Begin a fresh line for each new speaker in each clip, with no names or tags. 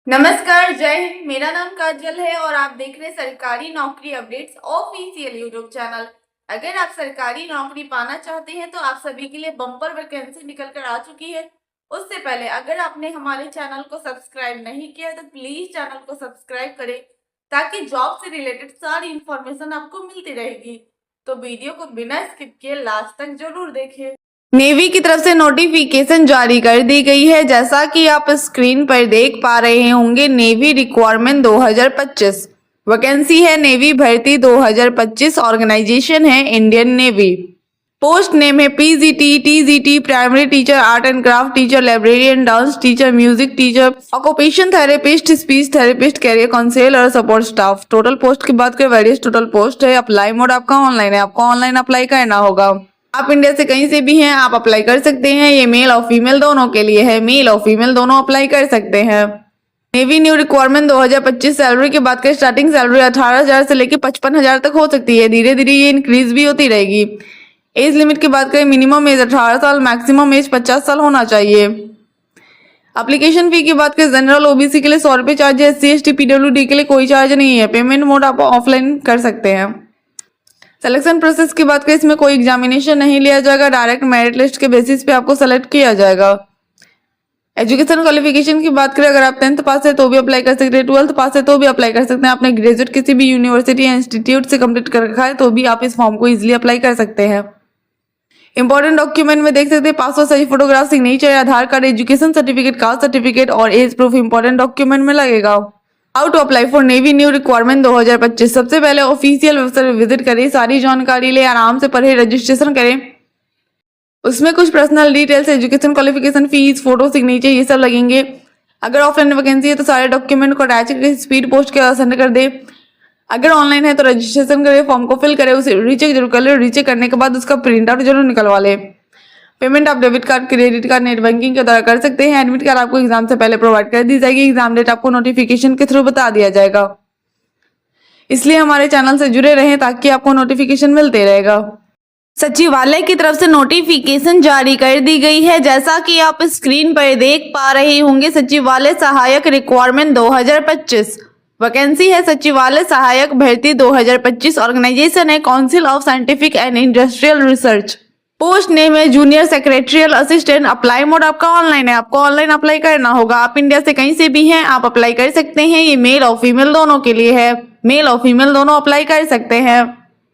नमस्कार, जय हिंद। मेरा नाम काजल है और आप देख रहे हैं सरकारी नौकरी अपडेट्स ऑफिशियल यूट्यूब चैनल। अगर आप सरकारी नौकरी पाना चाहते हैं तो आप सभी के लिए बम्पर वैकेंसी निकल कर आ चुकी है। उससे पहले अगर आपने हमारे चैनल को सब्सक्राइब नहीं किया तो प्लीज चैनल को सब्सक्राइब करें ताकि जॉब से रिलेटेड सारी इंफॉर्मेशन आपको मिलती रहेगी। तो वीडियो को बिना स्किप किए लास्ट तक जरूर देखें। नेवी की तरफ से नोटिफिकेशन जारी कर दी गई है। जैसा कि आप स्क्रीन पर देख पा रहे होंगे, नेवी रिक्वायरमेंट 2025 वैकेंसी है। नेवी भर्ती 2025 ऑर्गेनाइजेशन है इंडियन नेवी। पोस्ट नेम है PGT, TGT, primary teacher, art and craft teacher, librarian, dance teacher, music teacher, occupation therapist, speech therapist, career counsellor, support staff. Total post की बात करें, various total post है। Apply mode आपका online है, आपको online apply करना होगा। आप इंडिया से कहीं से भी हैं, आप अप्लाई कर सकते हैं। ये मेल और फीमेल दोनों के लिए है, मेल और फीमेल दोनों अप्लाई कर सकते हैं। नेवी न्यू रिक्वायरमेंट 2025 सैलरी की बात करें, स्टार्टिंग सैलरी 18,000 से लेकर 55,000 तक हो सकती है। धीरे धीरे ये इंक्रीज भी होती रहेगी। एज लिमिट की बात करें, मिनिमम एज 18 साल, मैक्सिमम एज 50 साल होना चाहिए। एप्लीकेशन फी की बात करें, जनरल ओबीसी के लिए 100 रुपये चार्ज है, SC ST PWD के लिए कोई चार्ज नहीं है। पेमेंट मोड आप ऑफलाइन कर सकते हैं। सिलेक्शन प्रोसेस की बात करें, इसमें कोई एग्जामिनेशन नहीं लिया जाएगा, डायरेक्ट मेरिट लिस्ट के बेसिस पे आपको सेलेक्ट किया जाएगा। एजुकेशन क्वालिफिकेशन की बात करें, अगर आप 10th पास है तो भी अप्लाई कर सकते हैं, 12th पास है तो भी अप्लाई कर सकते हैं। आपने ग्रेजुएट किसी भी यूनिवर्सिटी या इंस्टीट्यूट से कंप्लीट कर रखा है तो भी आप इस फॉर्म को इजिली अप्लाई कर सकते हैं। इंपॉर्टेंट डॉक्यूमेंट में देख सकते हैं, passport size photograph, signature, Aadhaar card, education certificate, caste certificate और एज प्रूफ इंपॉर्टेंट डॉक्यूमेंट में लगेगा। How to apply for navy new requirement 2025। सबसे पहले ऑफिशियल वेबसाइट विजिट करें, सारी जानकारी ले, आराम से पढ़े, रजिस्ट्रेशन करें। उसमें कुछ personal details, education qualification, fees, photo, signature ये सब लगेंगे। अगर ऑफलाइन वैकेंसी है तो सारे डॉक्यूमेंट को अटैच करके स्पीड पोस्ट के सेंड कर दे। अगर ऑनलाइन है तो रजिस्ट्रेशन करें, फॉर्म को फिल करें, उसे रीचेक जरूर कर ले। रीचेक करने के बाद उसका प्रिंट आउट जरूर निकलवा ले। पेमेंट आप debit card, credit card, net banking के द्वारा कर सकते हैं। एडमिट कार्ड आपको एग्जाम से पहले प्रोवाइड कर दी जाएगी। एग्जाम डेट आपको नोटिफिकेशन के थ्रू बता दिया जाएगा। इसलिए हमारे चैनल से जुड़े रहें ताकि आपको नोटिफिकेशन मिलते रहेगा। सचिवालय की तरफ से नोटिफिकेशन जारी कर दी गई है। जैसा कि आप स्क्रीन पर देख पा रहे होंगे, सचिवालय सहायक रिक्वायरमेंट 2025 वैकेंसी है। सचिवालय सहायक भर्ती 2025 ऑर्गेनाइजेशन है council of scientific and industrial research. Post name है junior secretarial assistant. Apply mode आपका ऑनलाइन है, आपको ऑनलाइन अप्लाई करना होगा। आप इंडिया से कहीं से भी हैं, आप अप्लाई कर सकते हैं। ये मेल और फीमेल दोनों के लिए है, मेल और फीमेल दोनों अप्लाई कर सकते हैं।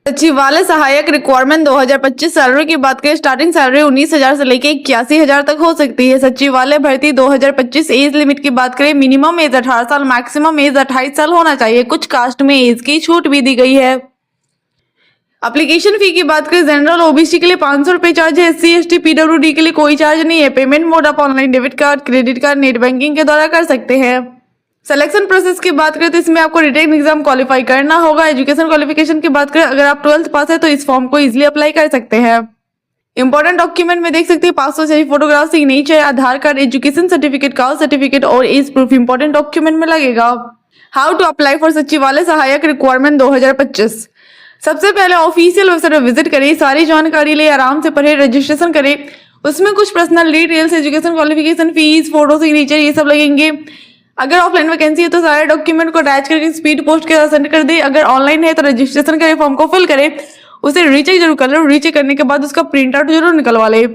सचिवालय सहायक रिक्वायरमेंट 2025 सैलरी की बात करें, स्टार्टिंग सैलरी 19,000 से लेकर 81,000 तक हो सकती है। सचिवालय भर्ती 2025 एज लिमिट की बात करें, मिनिमम एज 18 साल, मैक्सिमम एज 28 साल होना चाहिए। कुछ कास्ट में एज की छूट भी दी गई है। एप्लीकेशन फी की बात करें, जनरल ओबीसी के लिए 500 रुपये चार्ज है, SC ST PWD के लिए कोई चार्ज नहीं है। पेमेंट मोड आप online debit card, credit card, net banking के द्वारा कर सकते हैं। सिलेक्शन प्रोसेस की बात करें तो इसमें आपको रिटेन एग्जाम क्वालिफाई करना होगा। एजुकेशन क्वालिफिकेशन की बात करें, अगर आप 12th पास है तो इस फॉर्म को इजिली अप्लाई कर सकते हैं। इंपॉर्टेंट डॉक्यूमेंट में देख सकते हैं, passport size photograph, signature, Aadhaar card, education certificate, caste certificate और एज प्रूफ इंपॉर्टेंट डॉक्यूमेंट में लगेगा। हाउ टू अप्लाई फॉर सचिवालय सहायक रिक्वायरमेंट 2025। सबसे पहले ऑफिशियल वेबसाइट पर विजिट करें, सारी जानकारी ले, आराम से पढ़े, रजिस्ट्रेशन करें। उसमें कुछ personal details, education qualification, fees, photo, signature ये सब लगेंगे। अगर ऑफलाइन वैकेंसी है तो सारे डॉक्यूमेंट को अटैच करके स्पीड पोस्ट के साथ सेंड कर दे। अगर ऑनलाइन है तो रजिस्ट्रेशन करें, फॉर्म को फिल करें, उसे रीचेक जरूर कर लो। रीचेक करने के बाद उसका प्रिंट आउट जरूर निकलवा ले।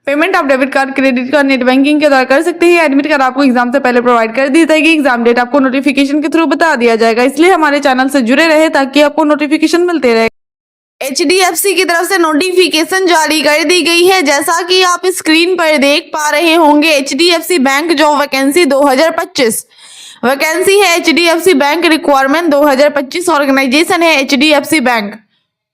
पेमेंट आप debit card, credit card, net banking के द्वारा कर सकते हैं। एडमिट कार्ड आपको एग्जाम से पहले प्रोवाइड कर दी जाएगी। एग्जाम डेट आपको नोटिफिकेशन के थ्रू बता दिया जाएगा। इसलिए हमारे चैनल से जुड़े रहे ताकि आपको नोटिफिकेशन मिलते रहे। HDFC की तरफ से नोटिफिकेशन जारी कर दी गई है। जैसा कि आप स्क्रीन पर देख पा रहे होंगे, HDFC bank job vacancy 2025 vacancy है। HDFC बैंक रिक्वायरमेंट 2025 ऑर्गेनाइजेशन है HDFC बैंक।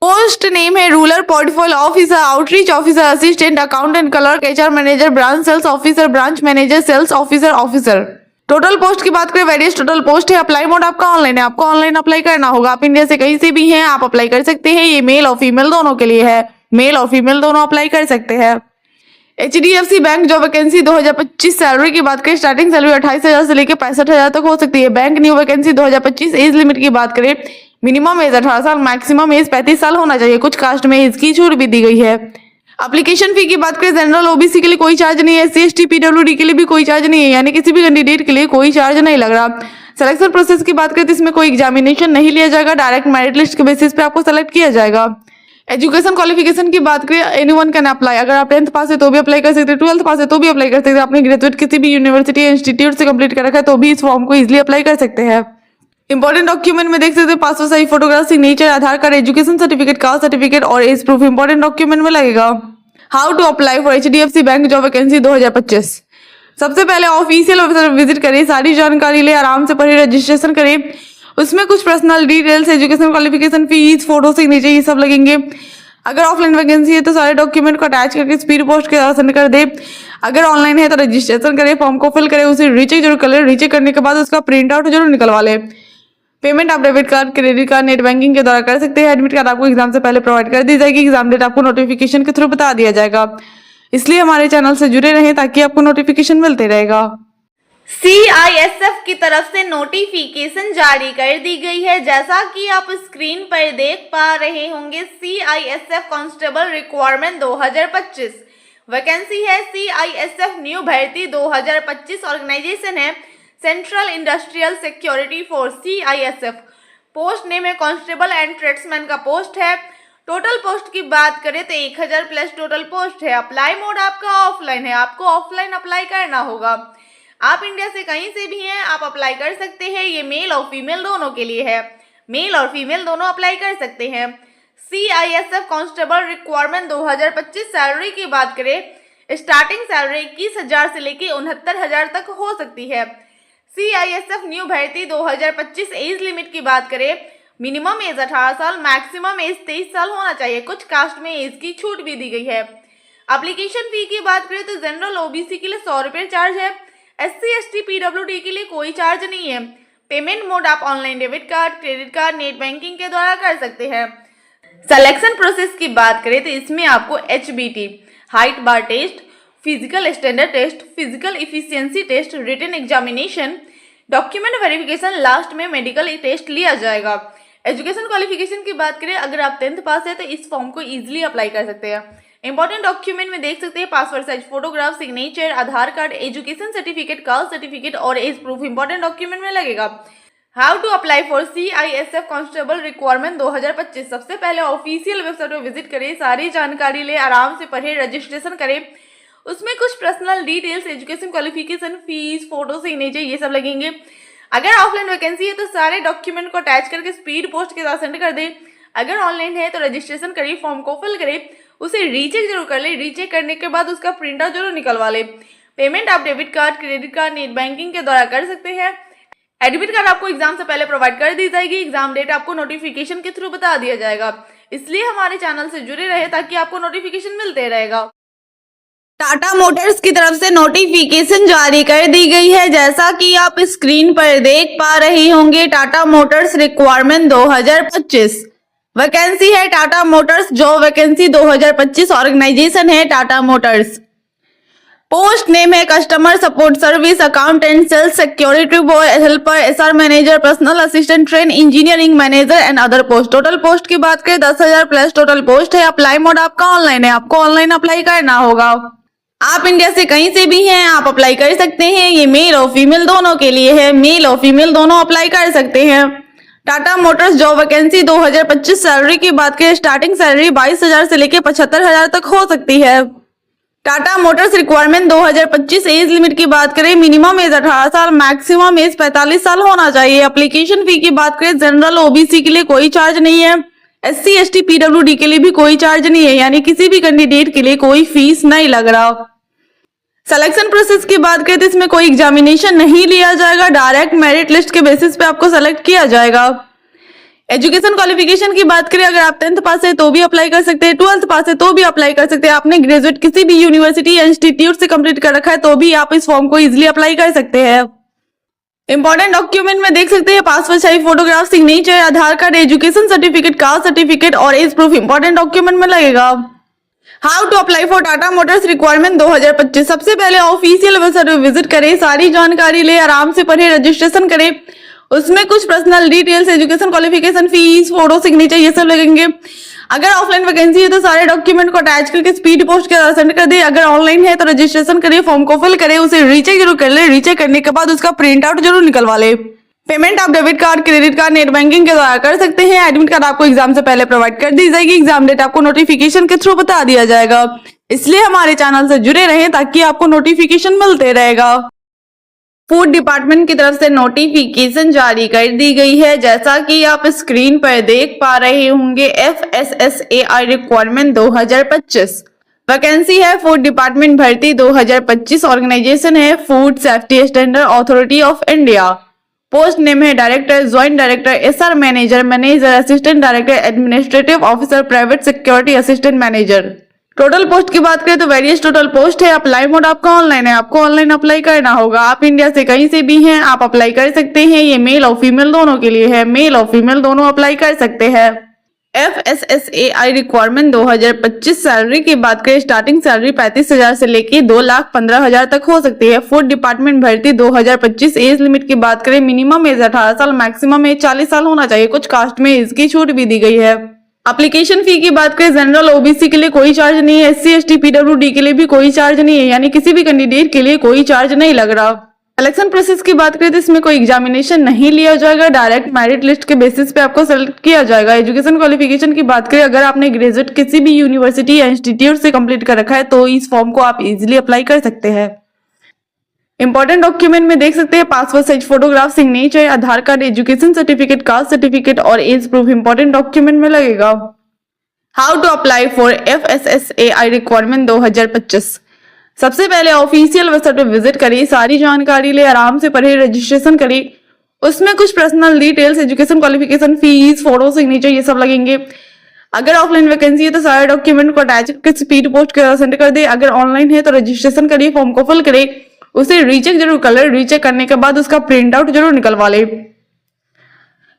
पोस्ट नेम है rural portfolio officer, outreach officer, assistant accountant, clerk, HR manager, branch sales officer, branch manager, sales officer, officer. Total post की बात करें, various total post है। Apply mode आपका online है, आपको online apply करना होगा। आप इंडिया से कहीं से भी हैं, आप अप्लाई कर सकते हैं। ये मेल और फीमेल दोनों के लिए है, मेल और फीमेल दोनों अप्लाई कर सकते हैं। HDFC bank job vacancy 2025 salary की बात करें, स्टार्टिंग सैलरी 28,000 से लेकर 65,000 तक हो सकती है। Bank new vacancy 2025 age limit की बात करें, मिनिमम एज 18 साल, मैक्सिमम एज 35 साल होना चाहिए। कुछ कास्ट में एज की छूट भी दी गई है। एप्लीकेशन फी की बात करें जनरल ओबीसी के लिए कोई चार्ज नहीं है, एससी एसटी पीडब्ल्यूडी के लिए भी कोई चार्ज नहीं है, यानी किसी भी कैंडिडेट के लिए कोई चार्ज नहीं लग रहा। सिलेक्शन प्रोसेस की बात करें तो इसमें कोई एग्जामिनेशन नहीं लिया जाएगा, डायरेक्ट मेरिट लिस्ट के बेसिस पे आपको सेलेक्ट किया जाएगा। एजुकेशन क्वालिफिकेशन की बात करें एनीवन कैन अप्लाई, अगर आप 10th पास है तो भी अप्लाई कर सकते हैं, 12th पास है तो भी अप्लाई कर सकते हैं, आपने ग्रेजुएट किसी भी यूनिवर्सिटी या इंस्टीट्यूट से कंप्लीट कर रखा है तो भी इस फॉर्म को इजिली अप्लाई कर सकते हैं। इंपॉर्टेंट डॉक्यूमेंट में देख सकते हैं passport size photograph, signature, Aadhaar card, education certificate, caste certificate और एज प्रूफ इंपॉर्टेंट डॉक्यूमेंट में लगेगा। How to apply for HDFC bank job vacancy 2025। सबसे पहले ऑफिशियल वेबसाइट विजिट करें, सारी जानकारी ले, आराम से पढ़े, रजिस्ट्रेशन करें। उसमें कुछ personal details, education qualification, fees, photo, signature ये सब लगेंगे। अगर ऑफलाइन वैकेंसी है तो सारे डॉक्यूमेंट को अटैच करके स्पीड पोस्ट के साथ सेंड कर दे। अगर ऑनलाइन है तो रजिस्ट्रेशन करें, फॉर्म को फिल करें, उसे रीचेक जरूर कर ले, रीचेक करने के बाद उसका प्रिंट आउट जरूर निकलवा ले। पेमेंट आप debit card, credit card, net banking के द्वारा कर सकते हैं। एडमिट कार्ड आपको एग्जाम से पहले प्रोवाइड कर दी जाएगी, एग्जाम डेट आपको नोटिफिकेशन के थ्रू बता दिया जाएगा। इसलिए हमारे चैनल से जुड़े रहें ताकि आपको नोटिफिकेशन मिलते रहेगा। CISF की तरफ से नोटिफिकेशन जारी कर दी गई है, जैसा कि आप स्क्रीन पर देख पा रहे होंगे। CISF कांस्टेबल रिक्वायरमेंट 2025 वैकेंसी है। CISF न्यू भर्ती 2025 ऑर्गेनाइजेशन है central industrial security force CISF। Post name है कांस्टेबल एंड ट्रेड्समैन का पोस्ट है। टोटल पोस्ट की बात करें तो 1000 प्लस टोटल पोस्ट है। अप्लाई मोड आपका ऑफलाइन है, आपको ऑफलाइन अप्लाई करना होगा। आप इंडिया से कहीं से भी हैं, आप अप्लाई कर सकते हैं। ये मेल और फीमेल दोनों के लिए है, मेल और फीमेल दोनों अप्लाई कर सकते हैं। CISF कांस्टेबल रिक्वायरमेंट 2025 सैलरी की बात करें, स्टार्टिंग सैलरी 21,000 से लेकर 69,000 तक हो सकती है। CISF न्यू भर्ती 2025 एज लिमिट की बात करें, मिनिमम एज 18 साल, मैक्सिमम एज 23 साल होना चाहिए। कुछ कास्ट में एज की छूट भी दी गई है। एप्लीकेशन फी की बात करें तो जनरल ओबीसी के लिए 100 रुपये चार्ज है, SC ST PWD के लिए कोई चार्ज नहीं है। पेमेंट मोड आप online debit card, credit card, net banking के द्वारा कर सकते हैं। सिलेक्शन प्रोसेस की बात करें तो इसमें आपको HBT height bar test, physical standard test, physical efficiency test, written examination, document verification, last में मेडिकल टेस्ट लिया जाएगा। एजुकेशन क्वालिफिकेशन की बात करें, अगर आप 10th पास है तो इस फॉर्म को इजीली अप्लाई कर सकते हैं। इंपॉर्टेंट डॉक्यूमेंट में देख सकते हैं passport size photograph, signature, Aadhaar card, education certificate, caste certificate और एज प्रूफ इंपॉर्टेंट डॉक्यूमेंट में लगेगा। How to apply for CISF constable requirement 2025। सबसे पहले ऑफिशियल वेबसाइट पर विजिट करें, सारी जानकारी ले, आराम से पढ़े, रजिस्ट्रेशन करें। उसमें कुछ personal details, education qualification, fees, photo, signature ये सब लगेंगे। अगर ऑफलाइन वैकेंसी है तो सारे डॉक्यूमेंट को अटैच करके स्पीड पोस्ट के साथ सेंड कर दें। अगर ऑनलाइन है तो रजिस्ट्रेशन करिए, फॉर्म को फिल करें, उसे रीचेक जरूर कर ले, रीचेक करने के बाद उसका प्रिंट आउट जरूर निकलवा ले। पेमेंट आप debit card, credit card, net banking के द्वारा कर सकते हैं। एडमिट कार्ड आपको एग्जाम से पहले प्रोवाइड कर दी जाएगी, एग्जाम डेट आपको नोटिफिकेशन के थ्रू बता दिया जाएगा। इसलिए हमारे चैनल से जुड़े रहे ताकि आपको नोटिफिकेशन मिलते रहेगा। टाटा मोटर्स की तरफ से नोटिफिकेशन जारी कर दी गई है, जैसा कि आप स्क्रीन पर देख पा रहे होंगे। टाटा मोटर्स रिक्वायरमेंट 2025 वैकेंसी है। Tata motors job vacancy 2025 organisation है टाटा मोटर्स। पोस्ट नेम है customer support service, accountant, sales, security boy, helper, SR manager, personal assistant, train, engineering manager and other post. Total post की बात करें 10,000 प्लस टोटल पोस्ट है। Apply mode आपका online है, आपको online apply करना होगा। आप इंडिया से कहीं से भी हैं, आप अप्लाई कर सकते हैं। ये मेल और फीमेल दोनों के लिए है, मेल और फीमेल दोनों अप्लाई कर सकते हैं। Tata motors job vacancy 2025 salary की बात करें, स्टार्टिंग सैलरी 22,000 से लेकर 75,000 तक हो सकती है। Tata Motors requirement 2025 age limit की बात करें, मिनिमम एज 18 साल, मैक्सिमम एज 45 साल होना चाहिए। एप्लीकेशन फी की बात करें, जनरल ओबीसी के लिए कोई चार्ज नहीं है, SC ST PWD के लिए भी कोई चार्ज नहीं है, यानी किसी भी कैंडिडेट के लिए कोई फीस नहीं लग रहा। सिलेक्शन प्रोसेस की बात करें तो इसमें कोई एग्जामिनेशन नहीं लिया जाएगा, डायरेक्ट मेरिट लिस्ट के बेसिस पे आपको सेलेक्ट किया जाएगा। एजुकेशन क्वालिफिकेशन की बात करें, अगर आप 10th पास है तो भी अप्लाई कर सकते हैं, 12th पास है तो भी अप्लाई कर सकते हैं, आपने ग्रेजुएट किसी भी यूनिवर्सिटी या इंस्टीट्यूट से कंप्लीट कर रखा है तो भी आप इस फॉर्म को इजीली अप्लाई कर सकते हैं। इंपॉर्टेंट डॉक्यूमेंट में देख सकते हैं passport size photograph, signature, Aadhaar card, education certificate, caste certificate और एज प्रूफ इंपॉर्टेंट डॉक्यूमेंट में लगेगा। How to apply for Tata Motors requirement 2025। सबसे पहले ऑफिशियल वेबसाइट पर विजिट करें, सारी जानकारी ले, आराम से पढ़े, रजिस्ट्रेशन करें। उसमें कुछ personal details, education qualification, fees, photo, signature ये सब लगेंगे। अगर ऑफलाइन वैकेंसी है तो सारे डॉक्यूमेंट को अटैच करके स्पीड पोस्ट के द्वारा सेंड कर दे। अगर ऑनलाइन है तो रजिस्ट्रेशन करिए, फॉर्म को फिल करें, उसे रीचेक जरूर कर ले। रीचेक करने के बाद उसका प्रिंट आउट जरूर निकलवा ले। पेमेंट आप debit card, credit card, net banking के द्वारा कर सकते हैं। एडमिट कार्ड आपको एग्जाम से पहले प्रोवाइड कर दी जाएगी। एग्जाम डेट आपको नोटिफिकेशन के थ्रू बता दिया जाएगा। इसलिए हमारे चैनल से जुड़े रहें ताकि आपको नोटिफिकेशन मिलते रहेगा। फूड डिपार्टमेंट की तरफ से नोटिफिकेशन जारी कर दी गई है। जैसा कि आप स्क्रीन पर देख पा रहे होंगे, FSSAI रिक्वायरमेंट 2025 वैकेंसी है। फूड डिपार्टमेंट भर्ती 2025। ऑर्गेनाइजेशन है food safety standard authority of India. Post name है director, joint director, SR manager, manager, assistant director, administrative officer, private security assistant manager. Total post की बात करें तो वेरियस टोटल पोस्ट है। Apply mode आपका online है, आपको ऑनलाइन अप्लाई करना होगा। आप इंडिया से कहीं से भी हैं, आप अप्लाई कर सकते हैं। ये मेल और फीमेल दोनों के लिए है, मेल और फीमेल दोनों अप्लाई कर सकते हैं। FSSAI requirement 2025। सैलरी की बात करें, स्टार्टिंग सैलरी 35,000 से लेके 2,15,000 तक हो सकती है। फूड डिपार्टमेंट भर्ती 2025। एज लिमिट की बात करें, मिनिमम एज 18 साल, मैक्सिमम एज 40 साल होना चाहिए। कुछ कास्ट में इसकी छूट भी दी गई है। एप्लीकेशन फी की बात करें, जनरल OBC के लिए कोई चार्ज नहीं है। SC ST PWD के लिए भी कोई चार्ज नहीं है, यानी किसी भी कैंडिडेट के लिए कोई चार्ज नहीं लग रहा। सिलेक्शन प्रोसेस की बात करें तो इसमें कोई एग्जामिनेशन नहीं लिया जाएगा, डायरेक्ट मेरिट लिस्ट के बेसिस पे आपको सेलेक्ट किया जाएगा। एजुकेशन क्वालिफिकेशन की बात करें, अगर आपने ग्रेजुएट किसी भी यूनिवर्सिटी या इंस्टीट्यूट से कंप्लीट कर रखा है तो इस फॉर्म को आप इजीली अप्लाई कर सकते हैं। इंपॉर्टेंट डॉक्यूमेंट में देख सकते हैं passport size photograph, signature, Aadhaar card, education certificate, caste certificate और एज प्रूफ इंपॉर्टेंट डॉक्यूमेंट में लगेगा। How to apply for FSSAI requirement 2025। सबसे पहले ऑफिशियल वेबसाइट पर विजिट करिए, सारी जानकारी ले, आराम से पढ़े, रजिस्ट्रेशन करिए। उसमें कुछ personal details, education qualification, fees, photo, signature ये सब लगेंगे। अगर ऑफलाइन वैकेंसी है तो सारे डॉक्यूमेंट को अटैच करके स्पीड पोस्ट कर सेंड कर दे। अगर ऑनलाइन है तो रजिस्ट्रेशन करिए, फॉर्म को फिल करे, उसे रीचेक जरूर कर ले। रीचेक करने के बाद उसका प्रिंट आउट जरूर निकलवा ले।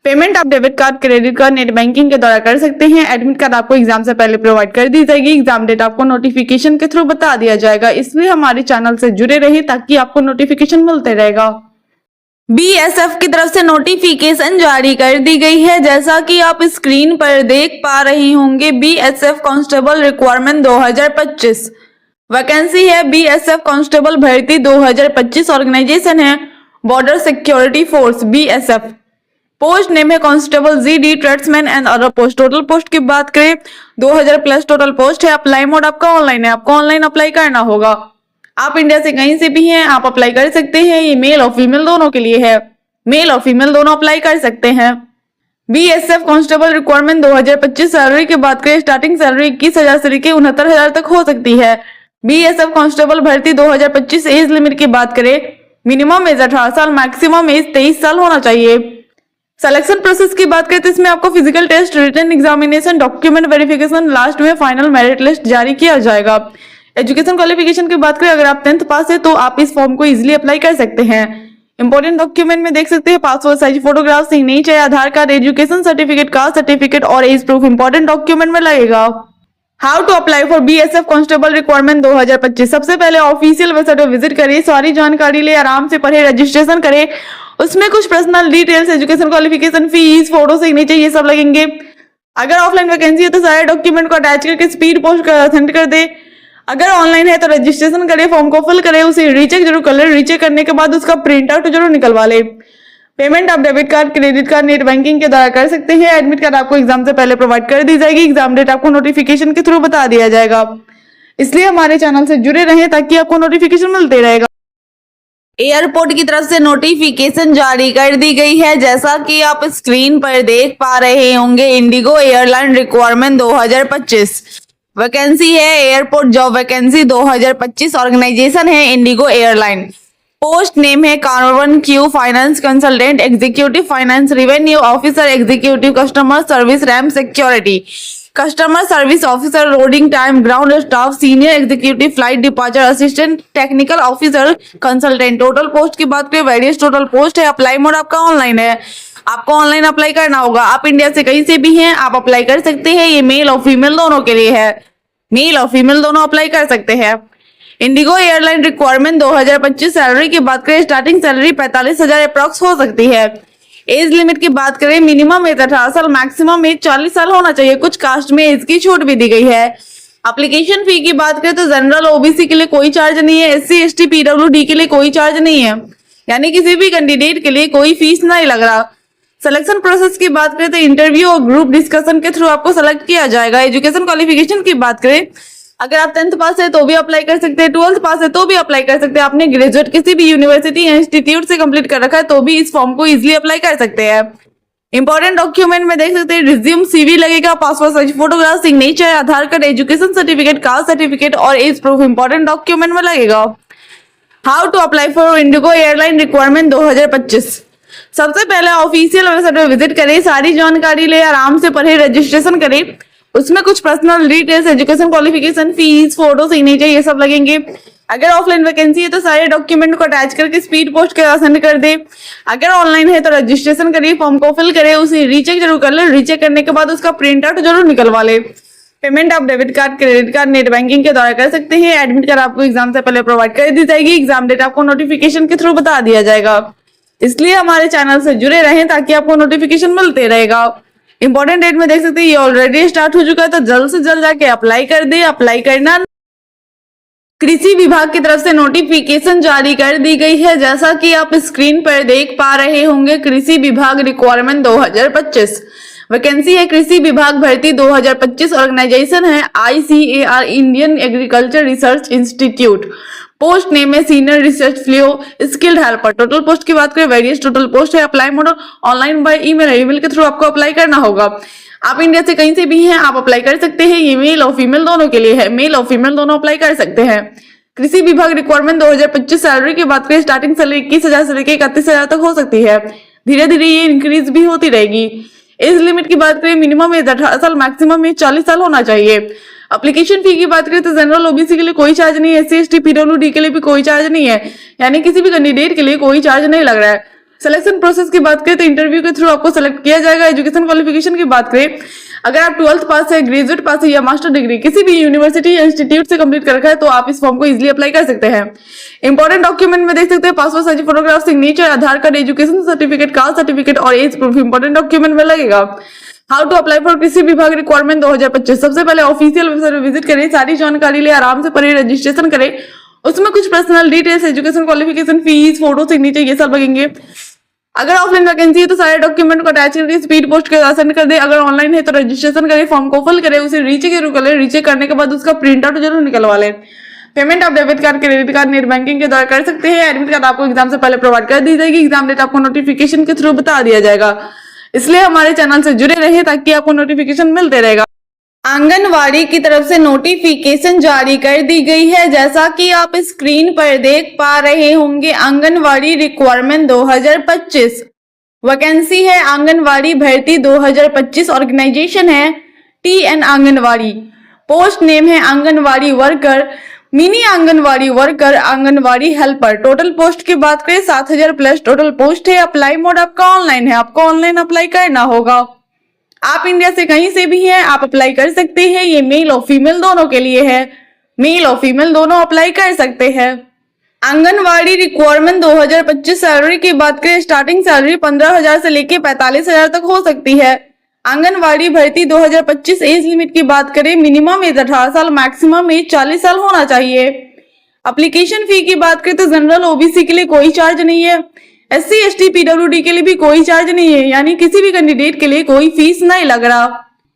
पेमेंट आप debit card, credit card, net banking के द्वारा कर सकते हैं। एडमिट कार्ड आपको एग्जाम से पहले प्रोवाइड कर दी जाएगी। एग्जाम डेट आपको नोटिफिकेशन के थ्रू बता दिया जाएगा। इसलिए हमारे चैनल से जुड़े रहिए ताकि आपको नोटिफिकेशन मिलते रहेगा। BSF की तरफ से नोटिफिकेशन जारी कर दी गई है। जैसा कि आप स्क्रीन पर देख पा रही होंगे, BSF कांस्टेबल रिक्वायरमेंट 2025 वैकेंसी है। BSF कांस्टेबल भर्ती 2025। ऑर्गेनाइजेशन है border security force, BSF। Post name है constable GD, tradesman and other post. Total post की बात करें 2000 प्लस टोटल पोस्ट है। अप्लाई मोड आपका ऑनलाइन है, आपको ऑनलाइन अप्लाई करना होगा। आप इंडिया से कहीं से भी हैं, आप अप्लाई कर सकते हैं। ये मेल और फीमेल दोनों के लिए है, मेल और फीमेल दोनों अप्लाई कर सकते हैं। BSF constable requirement 2025। सैलरी की बात करें, स्टार्टिंग सैलरी 21,000 से लेकर 69,000 तक हो सकती है। BSF कांस्टेबल भर्ती 2025। एज लिमिट की बात करें, मिनिमम एज 18 साल, मैक्सिमम एज 23 साल होना चाहिए। सिलेक्शन प्रोसेस की बात करें तो इसमें आपको physical test, written examination, document verification, last में फाइनल मेरिट लिस्ट जारी किया जाएगा। एजुकेशन क्वालिफिकेशन की बात करें, अगर आप 10th पास है तो आप इस फॉर्म को इजीली अप्लाई कर सकते हैं। इंपॉर्टेंट डॉक्यूमेंट में देख सकते हैं passport size photograph, signature, Aadhaar card, education certificate, caste certificate और एज प्रूफ इंपॉर्टेंट डॉक्यूमेंट में लगेगा। How to apply for BSF constable requirement 2025। सबसे पहले ऑफिशियल वेबसाइट पर विजिट करें, सारी जानकारी ले, आराम से पढ़े, रजिस्ट्रेशन करें। उसमें कुछ personal details, education qualification, fees, photo, signature ये सब लगेंगे। अगर ऑफलाइन वैकेंसी है तो सारे डॉक्यूमेंट को अटैच करके स्पीड पोस्ट सेंड कर दे। अगर ऑनलाइन है तो रजिस्ट्रेशन करे, फॉर्म को फिल करे, उसे रीचेक जरूर कर ले। रीचेक करने के बाद उसका प्रिंट आउट जरूर निकलवा ले। पेमेंट आप debit card, credit card, net banking के द्वारा कर सकते हैं। एडमिट कार्ड आपको एग्जाम से पहले प्रोवाइड कर दी जाएगी। एग्जाम डेट आपको नोटिफिकेशन के थ्रू बता दिया जाएगा। इसलिए हमारे चैनल से जुड़े रहें ताकि आपको नोटिफिकेशन मिलते रहेगा। एयरपोर्ट की तरफ से नोटिफिकेशन जारी कर दी गई है। जैसा कि आप स्क्रीन पर देख पा रहे होंगे, इंडिगो एयरलाइन रिक्वायरमेंट 2025 वैकेंसी है। Airport job vacancy 2025। ऑर्गेनाइजेशन है इंडिगो एयरलाइन। पोस्ट नेम है carbon Q, finance consultant, executive finance, revenue officer, executive customer service, RAM security, customer service officer, loading time, ground staff, senior executive flight departure assistant, technical officer, consultant. Total post की बात करें, various total post है। Apply mode आपका online है, आपको online apply करना होगा। आप इंडिया से कहीं से भी हैं, आप अप्लाई कर सकते हैं। ये मेल और फीमेल दोनों के लिए है, मेल और फीमेल दोनों अप्लाई कर सकते हैं। Indigo airline requirement 2025। सैलरी की बात करें, स्टार्टिंग सैलरी 45,000 अप्रॉक्स हो सकती है। एज लिमिट की बात करें, मिनिमम एज 18 साल, मैक्सिमम एज 40 साल होना चाहिए। कुछ कास्ट में एज की छूट भी दी गई है। एप्लीकेशन फी की बात करें तो जनरल ओबीसी के लिए कोई चार्ज नहीं है, एससी एसटी पीडब्ल्यूडी के लिए कोई चार्ज नहीं है, यानी किसी भी कैंडिडेट के लिए कोई फीस नहीं लग रहा। सिलेक्शन प्रोसेस की बात करें तो इंटरव्यू और ग्रुप डिस्कशन के थ्रू आपको सेलेक्ट किया जाएगा। एजुकेशन क्वालिफिकेशन की बात करें, अगर आप 10th पास है तो भी अप्लाई कर सकते हैं, 12th पास है तो भी अप्लाई कर सकते हैं, आपने ग्रेजुएट किसी भी यूनिवर्सिटी या इंस्टीट्यूट से कंप्लीट कर रखा है तो भी इस फॉर्म को इजिली अप्लाई कर सकते हैं। इंपॉर्टेंट डॉक्यूमेंट में देख सकते हैं, रिज्यूम, सीवी लगेगा, passport size photograph, signature, Aadhaar card, education certificate, caste certificate और एज प्रूफ इंपॉर्टेंट डॉक्यूमेंट में लगेगा। How to apply for IndiGo airline requirement 2025। सबसे पहले ऑफिशियल वेबसाइट पर विजिट करें, सारी जानकारी ले, आराम से पढ़े, रजिस्ट्रेशन करें। उसमें कुछ personal details, education qualification, fees, photo, signature ये सब लगेंगे। अगर ऑफलाइन वैकेंसी है तो सारे डॉक्यूमेंट को अटैच करके स्पीड पोस्ट के सेंड कर दे। अगर ऑनलाइन है तो रजिस्ट्रेशन करिए, फॉर्म को फिल करें, उसे रीचेक जरूर कर ले। रीचेक करने के बाद उसका प्रिंट आउट जरूर निकलवा ले। पेमेंट आप debit card, credit card, net banking के द्वारा कर सकते हैं। एडमिट कार्ड आपको एग्जाम से पहले प्रोवाइड कर दी जाएगी। एग्जाम डेट आपको नोटिफिकेशन के थ्रू बता दिया जाएगा। इसलिए हमारे चैनल से जुड़े रहें ताकि आपको नोटिफिकेशन मिलते रहेगा। इंपॉर्टेंट डेट में देख सकते हैं ये ऑलरेडी स्टार्ट हो चुका है, तो जल्द से जल्द जाके अप्लाई कर दे। अप्लाई करना, कृषि विभाग की तरफ से नोटिफिकेशन जारी कर दी गई है, जैसा कि आप स्क्रीन पर देख पा रहे होंगे। कृषि विभाग रिक्वायरमेंट 2025 वैकेंसी है, कृषि विभाग भर्ती 2025। ऑर्गेनाइजेशन है ICAR, Indian agriculture research institute. Post name है senior research fellow skilled helper. Total post की बात करें, वेरियस टोटल पोस्ट है। Apply mode online by email है, ईमेल के थ्रू आपको अप्लाई करना होगा। आप इंडिया से कहीं से भी हैं, आप अप्लाई कर सकते हैं। ये मेल और फीमेल दोनों के लिए है, मेल और फीमेल दोनों अप्लाई कर सकते हैं। कृषि विभाग रिक्वायरमेंट 2025। सैलरी की बात करें, स्टार्टिंग सैलरी 21,000 से लेकर 31,000 तक हो सकती है। धीरे धीरे ये इंक्रीज भी होती रहेगी। एज लिमिट की बात करें, मिनिमम एज 18 साल, मैक्सिमम एज 40 साल होना चाहिए। एप्लीकेशन फी की बात करें तो जनरल ओबीसी के लिए कोई चार्ज नहीं है, एससी एसटी पीडब्ल्यूडी के लिए भी कोई चार्ज नहीं है, यानी किसी भी कैंडिडेट के लिए कोई चार्ज नहीं लग रहा है। सिलेक्शन प्रोसेस की बात करें तो इंटरव्यू के थ्रू आपको सेलेक्ट किया जाएगा। एजुकेशन क्वालिफिकेशन की बात करें, अगर आप 12th पास है, ग्रेजुएट पास है या मास्टर डिग्री किसी भी यूनिवर्सिटी या इंस्टीट्यूट से कंप्लीट कर रखा है तो आप इस फॉर्म को इजीली अप्लाई कर सकते हैं। इंपॉर्टेंट डॉक्यूमेंट में देख सकते हैं, passport size photograph, signature, Aadhaar card, education certificate, caste certificate और एज प्रूफ इंपॉर्टेंट डॉक्यूमेंट में लगेगा। हाउ टू अप्लाई फॉर कृषि विभाग रिक्वायरमेंट 2025। सबसे पहले ऑफिशियल वेबसाइट पर विजिट करें, सारी जानकारी ले, आराम से पढ़े, रजिस्ट्रेशन करें। उसमें कुछ personal details, education qualification, fees, photo, signature ये सब लगेंगे। अगर ऑफलाइन वैकेंसी है तो सारे डॉक्यूमेंट को अटैच करके स्पीड पोस्ट के सेंड कर दे। अगर ऑनलाइन है तो रजिस्ट्रेशन करें, फॉर्म को फिल करें, उसे रीचेक जरूर कर ले। रीचेक करने के बाद उसका प्रिंट आउट जरूर निकलवा ले। पेमेंट आप debit card, credit card, net banking के द्वारा कर सकते हैं। एडमिट कार्ड आपको एग्जाम से पहले प्रोवाइड कर दी जाएगी। एग्जाम डेट आपको नोटिफिकेशन के थ्रू बता दिया जाएगा। इसलिए हमारे चैनल से जुड़े रहे ताकि आपको नोटिफिकेशन मिलते रहेगा। आंगनवाड़ी की तरफ से नोटिफिकेशन जारी कर दी गई है, जैसा कि आप स्क्रीन पर देख पा रहे होंगे। आंगनवाड़ी रिक्वायरमेंट 2025 वैकेंसी है, आंगनवाड़ी भर्ती 2025। ऑर्गेनाइजेशन है TN आंगनवाड़ी। पोस्ट नेम है anganwadi worker, mini anganwadi worker, anganwadi helper. Total post की बात करें 7,000 प्लस टोटल पोस्ट है। अप्लाई मोड आपका ऑनलाइन है, आपको ऑनलाइन अप्लाई करना होगा। आप इंडिया से कहीं से भी हैं, आप अप्लाई कर सकते हैं। ये मेल और फीमेल दोनों के लिए है, मेल और फीमेल दोनों अप्लाई कर सकते हैं। आंगनवाड़ी रिक्वायरमेंट 2025। सैलरी की बात करें, स्टार्टिंग सैलरी 15,000 से लेके 45,000 तक हो सकती है। आंगनवाड़ी भर्ती 2025। एज लिमिट की बात करें, मिनिमम एज 18 साल, मैक्सिमम एज 40 साल होना चाहिए। एप्लीकेशन फी की बात करें तो जनरल ओबीसी के लिए कोई चार्ज नहीं है, SC ST PWD के लिए भी कोई चार्ज नहीं है, यानी किसी भी कैंडिडेट के लिए कोई फीस नहीं लग रहा।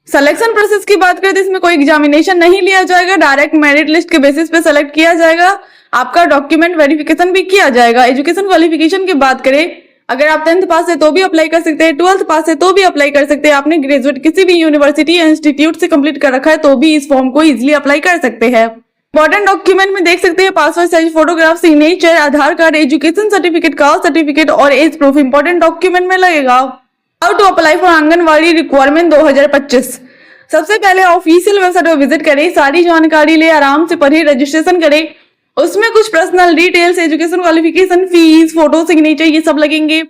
सिलेक्शन प्रोसेस की बात करें तो इसमें कोई एग्जामिनेशन नहीं लिया जाएगा, डायरेक्ट मेरिट लिस्ट के बेसिस पे सेलेक्ट किया जाएगा। आपका डॉक्यूमेंट वेरिफिकेशन भी किया जाएगा। एजुकेशन क्वालिफिकेशन की बात करें, अगर आप 10th पास है तो भी अप्लाई कर सकते हैं, 12th पास है तो भी अप्लाई कर सकते हैं, आपने ग्रेजुएट किसी भी यूनिवर्सिटी या इंस्टीट्यूट से कंप्लीट कर रखा है तो भी इस फॉर्म को इजीली अप्लाई कर सकते हैं। इंपॉर्टेंट डॉक्यूमेंट में देख सकते हैं, passport size photograph, signature, Aadhaar card, education certificate, caste certificate और एज प्रूफ इंपॉर्टेंट डॉक्यूमेंट में लगेगा। How to apply for anganwadi requirement 2025। सबसे पहले ऑफिशियल वेबसाइट पर विजिट करें, सारी जानकारी ले, आराम से पढ़े, रजिस्ट्रेशन करें। उसमें कुछ personal details, education qualification, fees, photo, signature ये सब लगेंगे।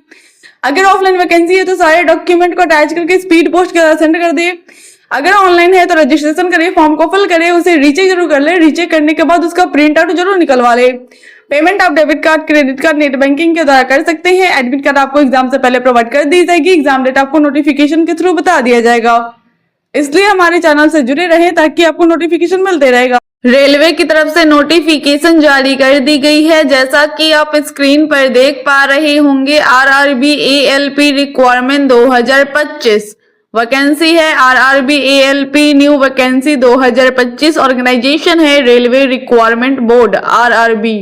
अगर ऑफलाइन वैकेंसी है तो सारे डॉक्यूमेंट को अटैच करके स्पीड पोस्ट के सेंड कर दे। अगर ऑनलाइन है तो रजिस्ट्रेशन करें, फॉर्म को फिल करें, उसे रीचेक जरूर कर ले। रीचेक करने के बाद उसका प्रिंट आउट जरूर निकलवा ले।
पेमेंट आप debit card, credit card, net banking के द्वारा कर सकते हैं। एडमिट कार्ड आपको एग्जाम से पहले प्रोवाइड कर दी जाएगी। एग्जाम डेट आपको नोटिफिकेशन के थ्रू बता दिया जाएगा। इसलिए हमारे चैनल से जुड़े रहें ताकि आपको नोटिफिकेशन मिलते रहेगा। रेलवे की तरफ से नोटिफिकेशन जारी कर दी गई है। जैसा कि आप स्क्रीन पर देख पा रहे होंगे, आरआरबी एएलपी रिक्वायरमेंट 2025 वैकेंसी है। RRB ALP new vacancy 2025। Organisation है railway requirement board, RRB.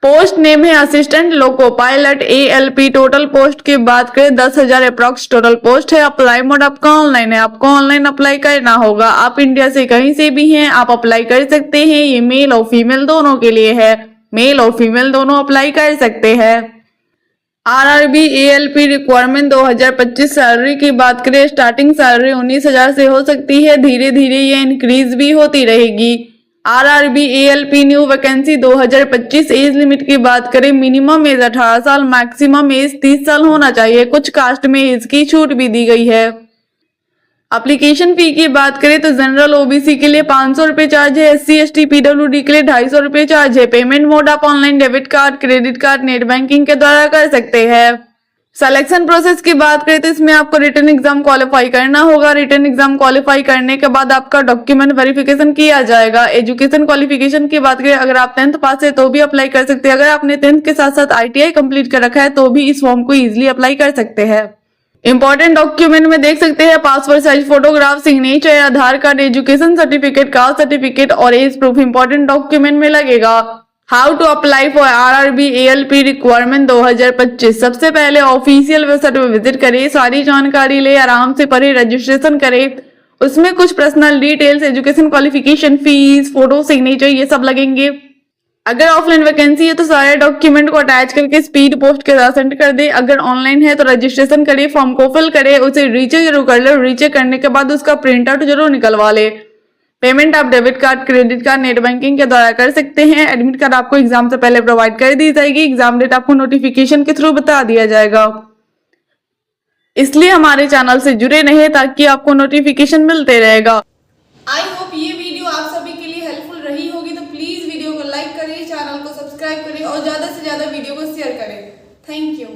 Post name है assistant loco pilot ALP. Total post की बात करें 10,000 अप्रॉक्स टोटल पोस्ट है। अप्लाई मोड आपका ऑनलाइन है, आपको ऑनलाइन अप्लाई करना होगा। आप इंडिया से कहीं से भी हैं, आप अप्लाई कर सकते हैं। ये मेल और फीमेल दोनों के लिए है, मेल और फीमेल दोनों अप्लाई कर सकते हैं। आरआरबी एएलपी रिक्वायरमेंट 2025 सैलरी की बात करें, स्टार्टिंग सैलरी 19,000 से हो सकती है, धीरे धीरे ये इंक्रीज भी होती रहेगी। RRB ALP new vacancy 2025। Age limit की बात करें, मिनिमम एज 18 साल, मैक्सिमम एज 30 साल होना चाहिए। कुछ कास्ट में एज की छूट भी दी गई है। एप्लीकेशन फी की बात करें तो जनरल ओबीसी के लिए 500 रुपए चार्ज है। एससी एसटी पीडब्ल्यूडी के लिए 250 रुपए चार्ज है। पेमेंट मोड आप online debit card, credit card, net banking के द्वारा कर सकते हैं। सिलेक्शन प्रोसेस की बात करें तो इसमें आपको रिटन एग्जाम क्वालिफाई करना होगा। रिटन एग्जाम क्वालिफाई करने के बाद आपका डॉक्यूमेंट वेरिफिकेशन किया जाएगा। एजुकेशन क्वालिफिकेशन की बात करें, अगर आप 10th पास है तो भी अप्लाई कर सकते हैं। अगर आपने 10th के साथ साथ ITI कंप्लीट कर रखा है तो भी इस फॉर्म को इजिली अप्लाई कर सकते हैं। इंपॉर्टेंट डॉक्यूमेंट में देख सकते हैं passport size photograph, signature, Aadhaar card, education certificate, caste certificate और एज प्रूफ इंपॉर्टेंट डॉक्यूमेंट में लगेगा। How to apply for RRB ALP requirement 2025। सबसे पहले ऑफिशियल वेबसाइट पर विजिट करें, सारी जानकारी ले, आराम से पढ़े, रजिस्ट्रेशन करें। उसमें कुछ personal details, education qualification, fees, photo, signature ये सब लगेंगे। अगर ऑफलाइन वैकेंसी है तो सारे डॉक्यूमेंट को अटैच करके स्पीड पोस्ट के साथ सेंड कर दे। अगर ऑनलाइन है तो रजिस्ट्रेशन करिए, फॉर्म को फिल करे, उसे रीचेक जरूर कर ले। रीचेक करने के बाद उसका प्रिंट आउट जरूर निकलवा ले। पेमेंट आप debit card, credit card, net banking के द्वारा कर सकते हैं। एडमिट कार्ड आपको एग्जाम से पहले प्रोवाइड कर दी जाएगी। एग्जाम डेट आपको नोटिफिकेशन के थ्रू बता दिया जाएगा। इसलिए हमारे चैनल से जुड़े रहे ताकि आपको नोटिफिकेशन मिलते रहेगा।
आई होप ये वीडियो आप सभी के लिए हेल्पफुल रही होगी, तो प्लीज वीडियो को लाइक करें, चैनल को सब्सक्राइब करें और ज्यादा से ज्यादा वीडियो को शेयर करें। Thank you.